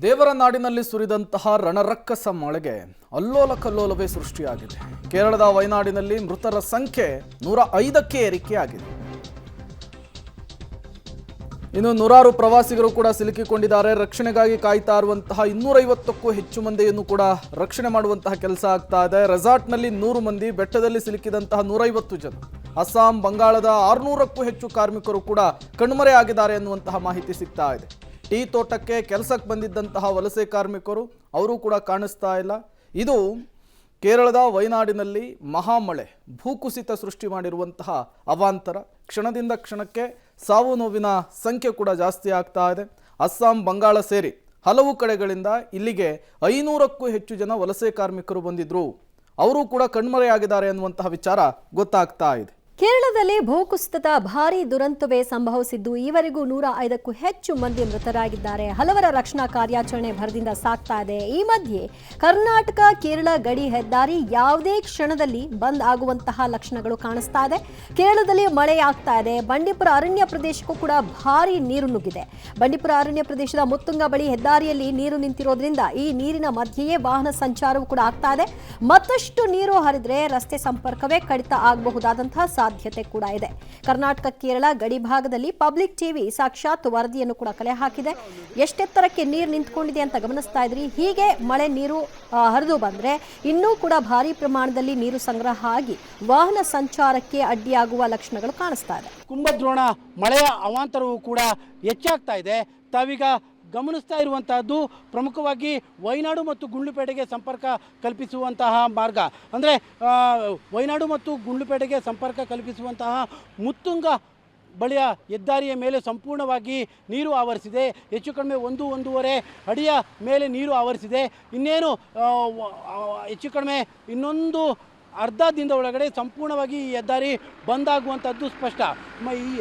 ದೇವರ ನಾಡಿನಲ್ಲಿ ಸುರಿದಂತಹ ರಣರಕ್ಕಸ ಮಳೆಗೆ ಅಲ್ಲೋಲ ಕಲ್ಲೋಲವೇ ಸೃಷ್ಟಿಯಾಗಿದೆ. ಕೇರಳದ ವಯನಾಡಿನಲ್ಲಿ ಮೃತರ ಸಂಖ್ಯೆ 105ಕ್ಕೆ ಏರಿಕೆಯಾಗಿದೆ. ಇನ್ನು ನೂರಾರು ಪ್ರವಾಸಿಗರು ಕೂಡ ಸಿಲುಕಿಕೊಂಡಿದ್ದಾರೆ. ರಕ್ಷಣೆಗಾಗಿ ಕಾಯ್ತಾ ಇರುವಂತಹ 250ಕ್ಕೂ ಹೆಚ್ಚು ಮಂದಿಯನ್ನು ಕೂಡ ರಕ್ಷಣೆ ಮಾಡುವಂತಹ ಕೆಲಸ ಆಗ್ತಾ ಇದೆ. ರೆಸಾರ್ಟ್ನಲ್ಲಿ 100 ಮಂದಿ, ಬೆಟ್ಟದಲ್ಲಿ ಸಿಲುಕಿದಂತಹ 150 ಜನ. ಅಸ್ಸಾಂ, ಬಂಗಾಳದ 600ಕ್ಕೂ ಹೆಚ್ಚು ಕಾರ್ಮಿಕರು ಕೂಡ ಕಣ್ಮರೆಯಾಗಿದ್ದಾರೆ ಎನ್ನುವಂತಹ ಮಾಹಿತಿ ಸಿಗ್ತಾ ಇದೆ. ಟೀ ತೋಟಕ್ಕೆ ಕೆಲಸಕ್ಕೆ ಬಂದಿದ್ದಂತಹ ವಲಸೆ ಕಾರ್ಮಿಕರು ಅವರು ಕೂಡ ಕಾಣಿಸ್ತಾ ಇಲ್ಲ. ಇದು ಕೇರಳದ ವಯನಾಡಿನಲ್ಲಿ ಮಹಾಮಳೆ ಭೂಕುಸಿತ ಸೃಷ್ಟಿ ಮಾಡಿರುವಂತಹ ಅವಾಂತರ. ಕ್ಷಣದಿಂದ ಕ್ಷಣಕ್ಕೆ ಸಾವು ನೋವಿನ ಸಂಖ್ಯೆ ಕೂಡ ಜಾಸ್ತಿ ಆಗ್ತಾ ಇದೆ. ಅಸ್ಸಾಂ, ಬಂಗಾಳ ಸೇರಿ ಹಲವು ಕಡೆಗಳಿಂದ ಇಲ್ಲಿಗೆ 500ಕ್ಕೂ ಹೆಚ್ಚು ಜನ ವಲಸೆ ಕಾರ್ಮಿಕರು ಬಂದಿದ್ರು. ಅವರು ಕೂಡ ಕಣ್ಮರೆಯಾಗಿದ್ದಾರೆ ಅನ್ನುವಂತಹ ವಿಚಾರ ಗೊತ್ತಾಗ್ತಾ ಇದೆ. ಕೇರಳದಲ್ಲಿ ಭೂಕುಸಿತದ ಭಾರೀ ದುರಂತವೇ ಸಂಭವಿಸಿದ್ದು ಈವರೆಗೂ 105ಕ್ಕೂ ಹೆಚ್ಚು ಮಂದಿ ಮೃತರಾಗಿದ್ದಾರೆ. ಹಲವರ ರಕ್ಷಣಾ ಕಾರ್ಯಾಚರಣೆ ಭರದಿಂದ ಸಾಗ್ತಾ ಇದೆ. ಈ ಮಧ್ಯೆ ಕರ್ನಾಟಕ ಕೇರಳ ಗಡಿ ಹೆದ್ದಾರಿ ಯಾವುದೇ ಕ್ಷಣದಲ್ಲಿ ಬಂದ್ ಆಗುವಂತಹ ಲಕ್ಷಣಗಳು ಕಾಣಿಸ್ತಾ ಇದೆ. ಕೇರಳದಲ್ಲಿ ಮಳೆ ಆಗ್ತಾ ಇದೆ. ಬಂಡೀಪುರ ಅರಣ್ಯ ಪ್ರದೇಶಕ್ಕೂ ಕೂಡ ಭಾರೀ ನೀರು ನುಗ್ಗಿದೆ. ಬಂಡೀಪುರ ಅರಣ್ಯ ಪ್ರದೇಶದ ಮುತ್ತುಂಗ ಬಳಿ ಹೆದ್ದಾರಿಯಲ್ಲಿ ನೀರು ನಿಂತಿರೋದ್ರಿಂದ ಈ ನೀರಿನ ಮಧ್ಯೆಯೇ ವಾಹನ ಸಂಚಾರವೂ ಕೂಡ ಆಗ್ತಾ ಇದೆ. ಮತ್ತಷ್ಟು ನೀರು ಹರಿದ್ರೆ ರಸ್ತೆ ಸಂಪರ್ಕವೇ ಕಡಿತ ಆಗಬಹುದಾದಂತಹ ಸಾಧ್ಯತೆ ಕೂಡ ಇದೆ. ಕರ್ನಾಟಕ ಕೇರಳ ಗಡಿ ಭಾಗದಲ್ಲಿ ಪಬ್ಲಿಕ್ ಟಿವಿ ಸಾಕ್ಷಾತ್ ವರದಿಯನ್ನು ಕೂಡ ಕಲೆ ಹಾಕಿದೆ. ಎಷ್ಟೆತ್ತರಕ್ಕೆ ನೀರು ನಿಂತ್ಕೊಂಡಿದೆ ಅಂತ ಗಮನಿಸ್ತಾ ಇದ್ರಿ. ಹೀಗೆ ಮಳೆ ನೀರು ಹರಿದು ಬಂದ್ರೆ ಇನ್ನೂ ಕೂಡ ಭಾರಿ ಪ್ರಮಾಣದಲ್ಲಿ ನೀರು ಸಂಗ್ರಹ ಆಗಿ ವಾಹನ ಸಂಚಾರಕ್ಕೆ ಅಡ್ಡಿಯಾಗುವ ಲಕ್ಷಣಗಳು ಕಾಣಿಸ್ತಾ ಇದೆ. ಕುಂಭದ್ರೋಣ ಮಳೆಯ ಅವಾಂತರವೂ ಕೂಡ ಹೆಚ್ಚಾಗ್ತಾ ಇದೆ. ತಾವೀಗ ಗಮನಿಸ್ತಾ ಇರುವಂತಹದ್ದು ಪ್ರಮುಖವಾಗಿ ವಯನಾಡು ಮತ್ತು ಗುಂಡ್ಲುಪೇಟೆಗೆ ಸಂಪರ್ಕ ಕಲ್ಪಿಸುವಂತಹ ಮಾರ್ಗ. ಅಂದರೆ ವಯನಾಡು ಮತ್ತು ಗುಂಡ್ಲುಪೇಟೆಗೆ ಸಂಪರ್ಕ ಕಲ್ಪಿಸುವಂತಹ ಮುತ್ತುಂಗ ಬಳಿಯ ಹೆದ್ದಾರಿಯ ಮೇಲೆ ಸಂಪೂರ್ಣವಾಗಿ ನೀರು ಆವರಿಸಿದೆ. ಹೆಚ್ಚು ಕಡಿಮೆ 1-1.5 ಅಡಿಯ ಮೇಲೆ ನೀರು ಆವರಿಸಿದೆ. ಇನ್ನೇನು ಹೆಚ್ಚು ಕಡಿಮೆ ಇನ್ನೊಂದು ಅರ್ಧ ದಿನದ ಒಳಗಡೆ ಸಂಪೂರ್ಣವಾಗಿ ಈ ಹೆದ್ದಾರಿ ಬಂದಾಗುವಂಥದ್ದು ಸ್ಪಷ್ಟ. ಈ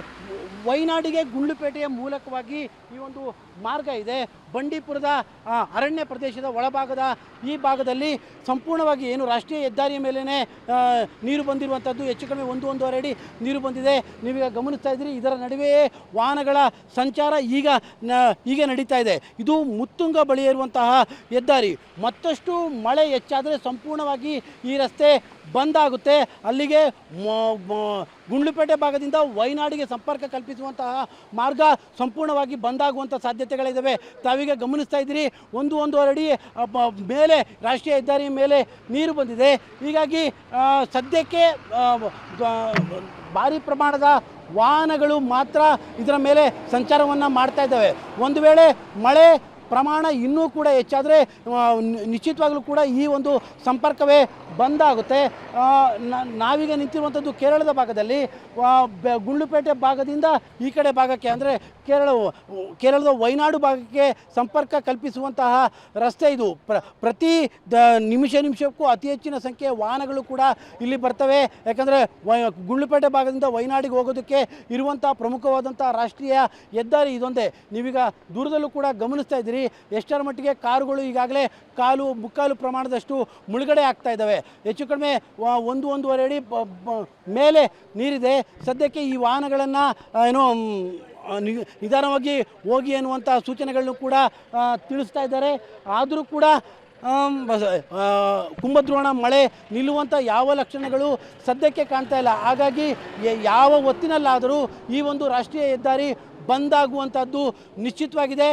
ವಯನಾಡಿಗೆ ಗುಂಡ್ಲುಪೇಟೆಯ ಮೂಲಕವಾಗಿ ಈ ಒಂದು ಮಾರ್ಗ ಇದೆ. ಬಂಡೀಪುರದ ಅರಣ್ಯ ಪ್ರದೇಶದ ಒಳಭಾಗದ ಈ ಭಾಗದಲ್ಲಿ ಸಂಪೂರ್ಣವಾಗಿ ಏನು ರಾಷ್ಟ್ರೀಯ ಹೆದ್ದಾರಿಯ ಮೇಲೇ ನೀರು ಬಂದಿರುವಂಥದ್ದು. ಹೆಚ್ಚು ಕಡಿಮೆ 1-1.5 ಅಡಿ ನೀರು ಬಂದಿದೆ. ನೀವೀಗ ಗಮನಿಸ್ತಾ ಇದ್ದೀರಿ. ಇದರ ನಡುವೆಯೇ ವಾಹನಗಳ ಸಂಚಾರ ಈಗ ನಡೀತಾ ಇದೆ. ಇದು ಮುತ್ತುಂಗ ಬಳಿ ಇರುವಂತಹ ಹೆದ್ದಾರಿ. ಮತ್ತಷ್ಟು ಮಳೆ ಹೆಚ್ಚಾದರೆ ಸಂಪೂರ್ಣವಾಗಿ ಈ ರಸ್ತೆ ಬಂದಾಗುತ್ತೆ. ಅಲ್ಲಿಗೆ ಗುಂಡ್ಲುಪೇಟೆ ಭಾಗದಿಂದ ವಯನಾಡಿಗೆ ಸಂಪರ್ಕ ಕಲ್ಪಿಸುವಂತಹ ಮಾರ್ಗ ಸಂಪೂರ್ಣವಾಗಿ ಬಂದಾಗುವಂಥ ಸಾಧ್ಯತೆಗಳಿದ್ದಾವೆ. ತಾವೀಗ ಗಮನಿಸ್ತಾ ಇದ್ದೀರಿ. 1-1.5 ಅಡಿ ಮೇಲೆ ರಾಷ್ಟ್ರೀಯ ಹೆದ್ದಾರಿಯ ಮೇಲೆ ನೀರು ಬಂದಿದೆ. ಹೀಗಾಗಿ ಸದ್ಯಕ್ಕೆ ಭಾರಿ ಪ್ರಮಾಣದ ವಾಹನಗಳು ಮಾತ್ರ ಇದರ ಮೇಲೆ ಸಂಚಾರವನ್ನು ಮಾಡ್ತಾ ಇದ್ದಾವೆ. ಒಂದು ವೇಳೆ ಮಳೆ ಪ್ರಮಾಣ ಇನ್ನೂ ಕೂಡ ಹೆಚ್ಚಾದರೆ ನಿಶ್ಚಿತವಾಗಲೂ ಕೂಡ ಈ ಒಂದು ಸಂಪರ್ಕವೇ ಬಂದಾಗುತ್ತೆ. ನಾವೀಗ ನಿಂತಿರುವಂಥದ್ದು ಕೇರಳದ ಭಾಗದಲ್ಲಿ. ಗುಂಡ್ಲುಪೇಟೆ ಭಾಗದಿಂದ ಈ ಕಡೆ ಭಾಗಕ್ಕೆ ಅಂದರೆ ಕೇರಳದ ವಯನಾಡು ಭಾಗಕ್ಕೆ ಸಂಪರ್ಕ ಕಲ್ಪಿಸುವಂತಹ ರಸ್ತೆ ಇದು. ಪ್ರತಿ ನಿಮಿಷಕ್ಕೂ ಅತಿ ಹೆಚ್ಚಿನ ಸಂಖ್ಯೆಯ ವಾಹನಗಳು ಕೂಡ ಇಲ್ಲಿ ಬರ್ತವೆ. ಯಾಕಂದರೆ ಗುಂಡ್ಲುಪೇಟೆ ಭಾಗದಿಂದ ವಯನಾಡಿಗೆ ಹೋಗೋದಕ್ಕೆ ಇರುವಂಥ ಪ್ರಮುಖವಾದಂಥ ರಾಷ್ಟ್ರೀಯ ಹೆದ್ದಾರಿ ಇದೊಂದೇ. ನೀವೀಗ ದೂರದಲ್ಲೂ ಕೂಡ ಗಮನಿಸ್ತಾ ಇದ್ದೀರಿ. ಎಷ್ಟರ ಮಟ್ಟಿಗೆ ಕಾರುಗಳು ಈಗಾಗಲೇ ಮುಕ್ಕಾಲು ಪ್ರಮಾಣದಷ್ಟು ಮುಳುಗಡೆ ಆಗ್ತಾ ಇದ್ದಾವೆ. ಹೆಚ್ಚು ಕಡಿಮೆ 1-1.5 ಅಡಿ ಮೇಲೆ ನೀರಿದೆ. ಸದ್ಯಕ್ಕೆ ಈ ವಾಹನಗಳನ್ನು ಏನೋ ನಿಧಾನವಾಗಿ ಹೋಗಿ ಅನ್ನುವಂಥ ಸೂಚನೆಗಳನ್ನು ಕೂಡ ತಿಳಿಸ್ತಾ ಇದ್ದಾರೆ. ಆದರೂ ಕೂಡ ಕುಂಭದ್ರೋಣ ಮಳೆ ನಿಲ್ಲುವಂಥ ಯಾವ ಲಕ್ಷಣಗಳು ಸದ್ಯಕ್ಕೆ ಕಾಣ್ತಾ ಇಲ್ಲ. ಹಾಗಾಗಿ ಯಾವ ಹೊತ್ತಿನಲ್ಲಾದರೂ ಈ ಒಂದು ರಾಷ್ಟ್ರೀಯ ಹೆದ್ದಾರಿ ಬಂದಾಗುವಂಥದ್ದು ನಿಶ್ಚಿತವಾಗಿದೆ.